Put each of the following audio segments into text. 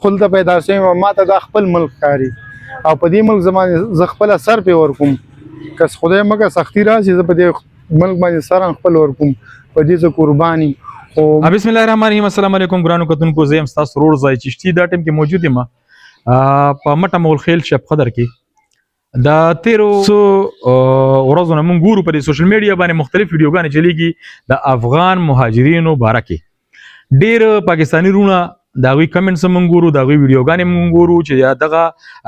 خلته پیدا شوی ما ته د خپل ملک کاری او په دې ملک زمانه ز خپل سر په ور کوم کس خدای مګه سختی راشي ز په دې ملک باندې سر خپل ور کوم په دې ز قرباني او بسم الله الرحمن الرحیم. السلام علیکم ګرانو کتونکو، زه یم ستاسو ورور ځای چشتي. دا ټیم کې موجود یم په مټه مول خیل شپ قدر کې دا 13 ورځو نه مونږ ګورو په سوشل میډیا باندې مختلف ویډیوګانې چلیږي د افغان مهاجرینو باره کې. ډېر پاکستاني رونه دا غوي کمنټس مونږ ګورو، دا غوي ویډیوګانې مونږ ګورو چې دغه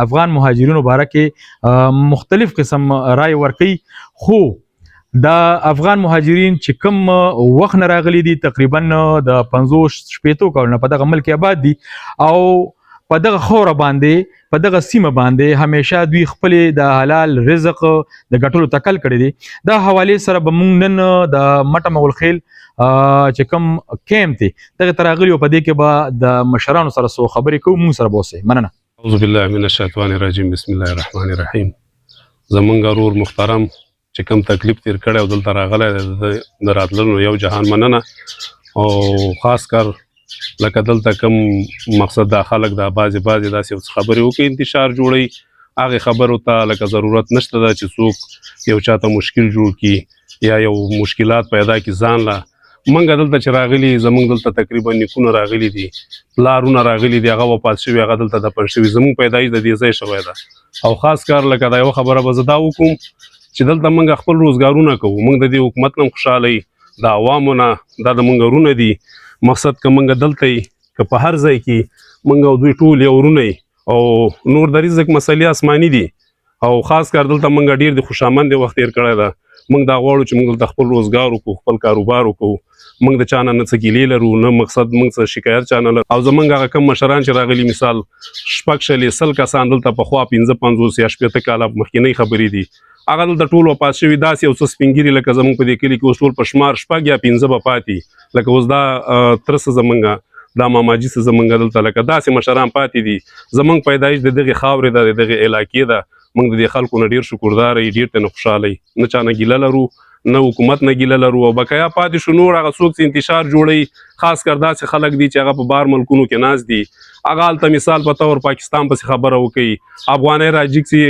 افغان مهاجرینو باره کې مختلف قسم رائے ورکوي. خو دا افغان مهاجرین چې کوم وخت نه راغلي دي، تقریبا د 50-60 کلونو په دغه ملک آباد دي او په دغه خوره باندې په دغه سیمه باندې همیشه دوی خپل د حلال رزق د ګټلو تکل کړی دي. دا حواله سره به مونږ نن د مټه مول خیل چې کوم کیم ته دغه تراغلی په دې کې به د مشرانو سره سو خبرې کوو. مونږ سره بوسه مننه. اعوذ بالله من الشیطان الرجیم. بسم الله الرحمن الرحیم. زمونږ ورور محترم چې کوم تکلیف تیر کړی او دلته راغلی د راتللو یو جهان مننه. او خاص کر لکه دلته کوم مقصد دا خلک دا بعضې داسې خبرې وکړي انتشار جوړوي، هغې خبرو ته لکه ضرورت نشته ده چې څوک یو چاته مشکل جوړ کړي یا یو مشکلات پیدا کړي ځان له. منګه دلته چې راغلي زمونږ دلته تقریبا نیکونه راغلي دي، پلارونه راغلي دي، هغه وفات شوي، هغه دلته دفن شوي. زمونږ پیدایش د دې ځای شوی ده. او خاص کار لکه دا یوه خبره به زه دا وکړم چې دلته موږ خپل روزګارونه کوو. موږ د دې حکومت نه هم خوشحاله یو، د عوامو نه دا د موږ ورونه دي. مقصد که موږ دلته یو که په هر ځای کې موږ او دوی ټول یو ورونه یو او نور د رزق مسلې آسماني دي. او خاص کار دلته موږ ډېر د خوشامند وخت تېر کړی ده. موږ دا غواړو چې موږ دلته خپل روزګار وکړو، خپل کاروبار وکړو. موږ د چا نه نه څه ګیلې لرو، نه مقصد موږ څه شکایت چا نه لرو. او زموږ هغه کوم مشران چې راغلي، مثال 6-100 کسان دلته پخوا 55 یا 60 کاله مخکینۍ خبرې دي، هغه دلته ټول وفات شوي. داسې یو څه سپین ګیري لکه زموږ په دې کلي کې اوس ټول په شمار 6 یا 15 به پاتې. لکه اوس دا تره څه زموږ دا ماماجي څه زموږ دلته لکه داسې مشران پاتې دي. زموږ پیدایش د دغې خاورې ده، د دغې علاقې ده. موږ د دې خلکو نه ډېر شکرداره یو، ډېر ته نه خوشحاله یو. نه چا نه ګیله لرو، نه حکومت نه ګیله لرو. او بقایا پاتې شو نور هغه څوک چې انتشار جوړوي، خاص کر داسې خلک دي چې هغه په بار ملکونو کې ناست دي. هغه هلته مثال په طور پاکستان پسې خبره وکوي، افغانۍ راجګسي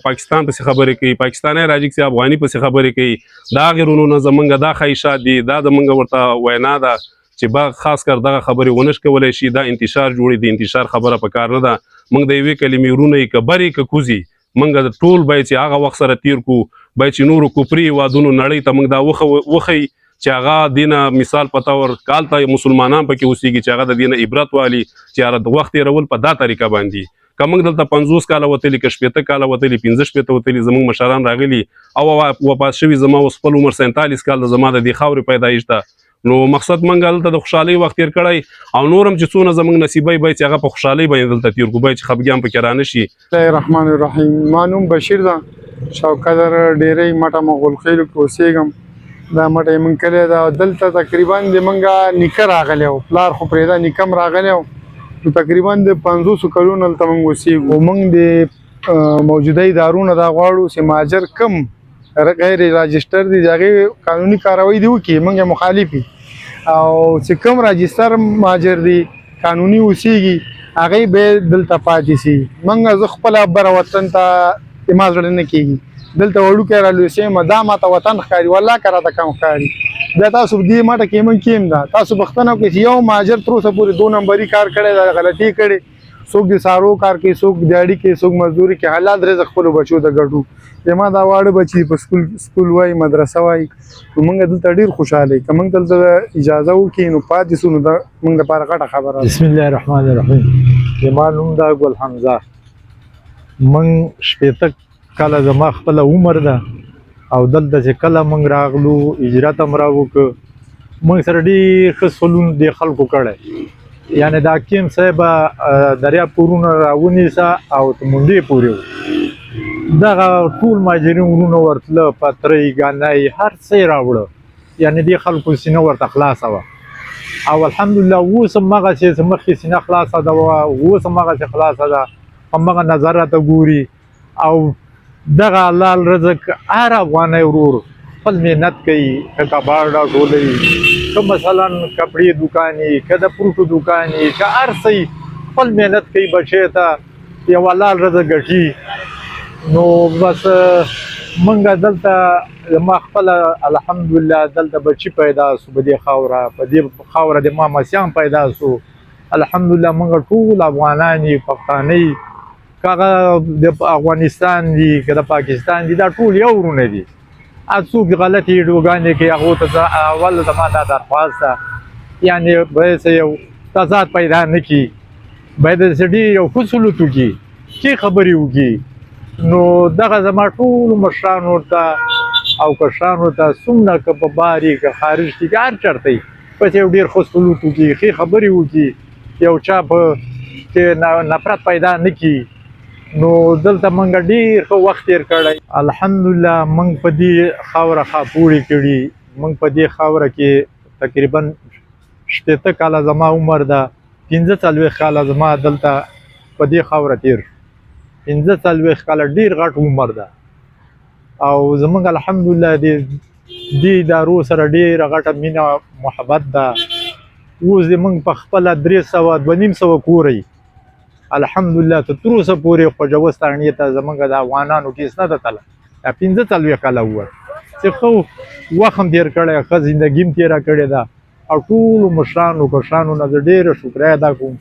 پاکستان پسې خبرې کوي، پاکستانۍ راجګسي افغاني پسې خبرې کوي. دا هغې رونو نه زمونږ دا خواهشات دي، دا زمونږ ورته وینا ده چې با خاص کر دغه خبرې ونش کولی شي. دا انتشار جوړي، د انتشار خبره په کار نه ده. موږ د یوې کلمې ورونه یې که برې که کوزي، موږ د ټول باید چې هغه وخت سره تیر کو، باید چې نورو کفري هېوادونو نړۍ ته موږ دا وښیي چې هغه دینه مثال په طور هلته مسلمانان پکې اوسېږي چې هغه د دینه عبرت والي چې هغه د وخت تېرول په دا طریقه باندې. که موږ دلته 50 کاله وتلي، که 60 کاله وتلي، 15 وتلي زموږ مشران راغلي او وفات شوي. زما اوس خپل عمر 47 کال د زما د دې خاورې پیدایش ده. نو مقصد موږ دلته د خوشحالۍ وخت تېر کړی او نور هم چې څونه زموږ نصیبی باید چې هغه په خوشحالۍ باندې دلته تېر کړو، باید چې خفګان پکې رانه شي. بسم الله الرحمن الرحیم. ما نوم بشیر ده، شاوقدر ډېری مټه مغول خیلو کې اوسېږم. دا مټه یې موږ کلی ده. دلته تقریبا د موږ نیکه راغلی و، پلار خو پرېږده، نیکه هم راغلی و. نو تقریبا د 500 کلونو هلته موږ اوسېږو. موږ د موجوده ادارو نه دا غواړو چې مهاجر کم غیر راجسټر دي، د هغې قانوني کاروی دې وکړي، موږ یې مخالف یو. او چې کوم راجستر مهاجر دي قانوني اوسېږي، هغې باید دلته پاتې سي. موږ زه خپله بره وطن ته زما زړه نه کېږي، دلته وړوکی رالوی شوی یم. دا ماته وطن ښکاري، والله که راته کم ښکاري. بیا تاسو دې مټه کې موږ کیم ده، تاسو پوښتنه وکړئ چې یو مهاجر تر اوسه پورې 2 نمبري کار کړی ده، غلطي کړې. څوک د سارو کار کوي، څوک دیاړي کوي، څوک مزدوري کوي، حلال رزق خپلو بچو ته ګټو. زما دا واړه بچي په سکول وایي، مدرسه وایي. نو موږ دلته ډېر خوشحاله یو. که موږ دلته اجازه وکړي نو پاتې سو، نو دا موږ لپاره غټه خبره ده. بسم الله الرحمن الرحیم. زما نوم ده ګل حمزه. موږ 60 کاله زما خپله عمر ده او دلته چې کله موږ راغلو هجرت هم راوکړو. موږ سره ډېر ښه سلون دې خلکو کړی، یعنې دا حکیم صاحب دریاب پورونه راونیسه او منډې پورې و. دغه ټول مهاجرین ورونه ورتله، پترۍ ګانی هر څه یې راوړه، یعنې دې خلکو سینه ورته خلاصه وه. او الحمدلله اوس هم هغسې مخکې سینه خلاصه ده، اوس هم هغسې خلاصه ده. همغه نظر راته ګوري او دغه حلال رزق هر افغانی ورور خپل محنت کوي، که کباړ راټولوي، که مثلا کپړې دوکان وي، که د فروټو دوکان وي، که هر څه خپل مهنت کوي بچی ته یو حلال رزق ګټي نو بس منګه دلته ما خپل الحمدلله دلته بچی پیدا سو په دې خاوره په دې خاوره د ما مسیان پیدا سو الحمدلله منګه ټول افغانان پښتانه کاغه د افغانستان دي که د پاکستان دي دا ټول یو ورونه دي څوک غلطي ویډیوګانې کوي هغو ته اول زما دا درخواست ده یعنې باید یو تضاد پیدا نه کړي باید داسې یو ښه سلوک وکړي ښې خبرې وکړي نو دغه زما ټولو مشرانو ته او کشرانو ته څومره که په بار یې که خارج دي که هر چېرته یې بس یو ډېر ښه سلوک وکړي ښې خبرې وکړي یو چا په کې نفرت پیدا نه کړي نو دلته موږ ډېر ښه وخت تېر کړی الحمدلله موږ په دې خاوره خاپوړې کړي موږ په دې خاوره کې تقریبا شپېته کاله زما عمر ده 45 کاله زما دلته په دې خاوره تېر 45 کاله ډېر غټ عمر ده او زموږ الحمدلله دې ادارو سره ډېره غټه مینه محبت ده اوس زموږ په خپله 300 کوري الحمدلله تر اوسه پورې خوږوستانې ته زموږ د افغانانو کیس نه ده تله 45 کاله ووت چې ښه وخت هم تېر کړی ښه زندګي هم تېره کړې ده او ټولو مشرانو کشرانو نه زه ډېره شکریه ادا کوم